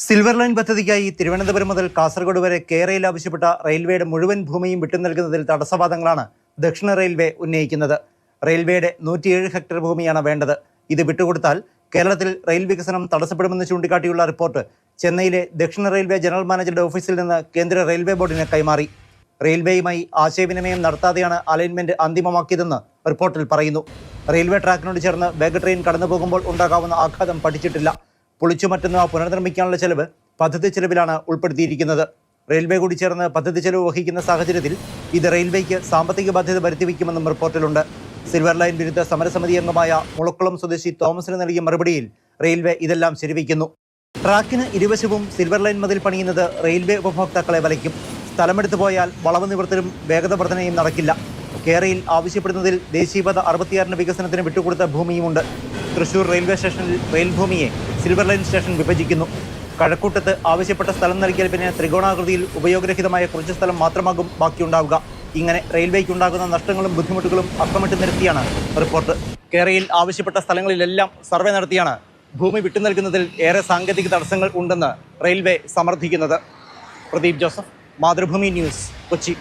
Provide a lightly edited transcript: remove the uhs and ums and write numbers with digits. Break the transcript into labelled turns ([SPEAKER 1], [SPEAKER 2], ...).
[SPEAKER 1] Silver line പദ്ധതിക്കായി തിരുവനന്തപുരം മുതൽ കാസർഗോഡ് വരെ കേരയിൽ ആവശ്യപ്പെട്ട റെയിൽവേയുടെ മുഴുവൻ ഭൂമിയും വിട്ടുനൽകുന്നതിൽ തടസ്സവാദങ്ങളാണ് ദക്ഷിണ റെയിൽവേ ഉന്നയിക്കുന്നത്. റെയിൽവേയുടെ 107 ഹെക്ടർ ഭൂമിയാണ് വേണ്ടത്. ഇത് വിട്ടുകൊടുത്താൽ കേരളത്തിൽ റെയിൽ വികസനം തടസ്സപ്പെടുമെന്ന് ചൂണ്ടിക്കാട്ടിയുള്ള റിപ്പോർട്ട് ചെന്നൈയിലെ ദക്ഷിണ റെയിൽവേ ജനറൽ മാനേജറുടെ ഓഫീസിൽ നിന്ന് കേന്ദ്ര റെയിൽവേ ബോർഡിന് കൈമാറി. റെയിൽവേയുമായി ആശയവിനിമയം നടത്താതെയാണ് അലൈൻമെന്റ് അന്തിമമാക്കിയതെന്ന് റിപ്പോർട്ടിൽ പറയുന്നു. റെയിൽവേ ട്രാക്കിനോട് ചേർന്ന് വേഗ ട്രെയിൻ കടന്നുപോകുമ്പോൾ ഉണ്ടാകാവുന്ന ആഘാതം പഠിച്ചിട്ടില്ല. പൊളിച്ചുമാറ്റുന്ന പുനർനിർമ്മിക്കാനുള്ള ചെലവ് പദ്ധതി ചെലവിലാണ് ഉൾപ്പെടുത്തിയിരിക്കുന്നത്. റെയിൽവേ കൂടി ചേർന്ന് പദ്ധതി ചെലവ് വഹിക്കുന്ന സാഹചര്യത്തിൽ ഇത് റെയിൽവേക്ക് സാമ്പത്തിക ബാധ്യത വരുത്തിവെക്കുമെന്നും റിപ്പോർട്ടിലുണ്ട്. സിൽവർ ലൈൻ വിരുദ്ധ സമരസമിതി അംഗമായ മുളക്കുളം സ്വദേശി തോമസിന് നൽകിയ മറുപടിയിൽ റെയിൽവേ ഇതെല്ലാം ശരിവയ്ക്കുന്നു. ട്രാക്കിന് ഇരുവശവും സിൽവർ ലൈൻ മതിൽ പണിയുന്നത് റെയിൽവേ ഉപഭോക്താക്കളെ വലയ്ക്കും. സ്ഥലമെടുത്തു പോയാൽ വളവ് നിവർത്തലും വേഗത വർധനയും നടക്കില്ല. കേരയിൽ ആവശ്യപ്പെടുന്നതിൽ ദേശീയപാത 66 വികസനത്തിന് വിട്ടുകൊടുത്ത ഭൂമിയുമുണ്ട്. തൃശൂർ റെയിൽവേ സ്റ്റേഷനിൽ റെയിൽ ഭൂമിയെ സിൽവർ ലൈൻ സ്റ്റേഷൻ വിഭജിക്കുന്നു. കഴക്കൂട്ടത്ത് ആവശ്യപ്പെട്ട സ്ഥലം നൽകിയാൽ പിന്നെ ത്രികോണാകൃതിയിൽ ഉപയോഗരഹിതമായ കുറച്ച് സ്ഥലം മാത്രമാകും ബാക്കിയുണ്ടാവുക. ഇങ്ങനെ റെയിൽവേക്കുണ്ടാകുന്ന നഷ്ടങ്ങളും ബുദ്ധിമുട്ടുകളും അക്കമിട്ട് നിരത്തിയാണ് റിപ്പോർട്ട്. കേരയിൽ ആവശ്യപ്പെട്ട സ്ഥലങ്ങളിലെല്ലാം സർവേ നടത്തിയാണ് ഭൂമി വിട്ടു നൽകുന്നതിൽ ഏറെ സാങ്കേതിക തടസ്സങ്ങൾ ഉണ്ടെന്ന് റെയിൽവേ സമർത്ഥിക്കുന്നത്. പ്രദീപ് ജോസഫ്, മാതൃഭൂമി ന്യൂസ്, കൊച്ചി.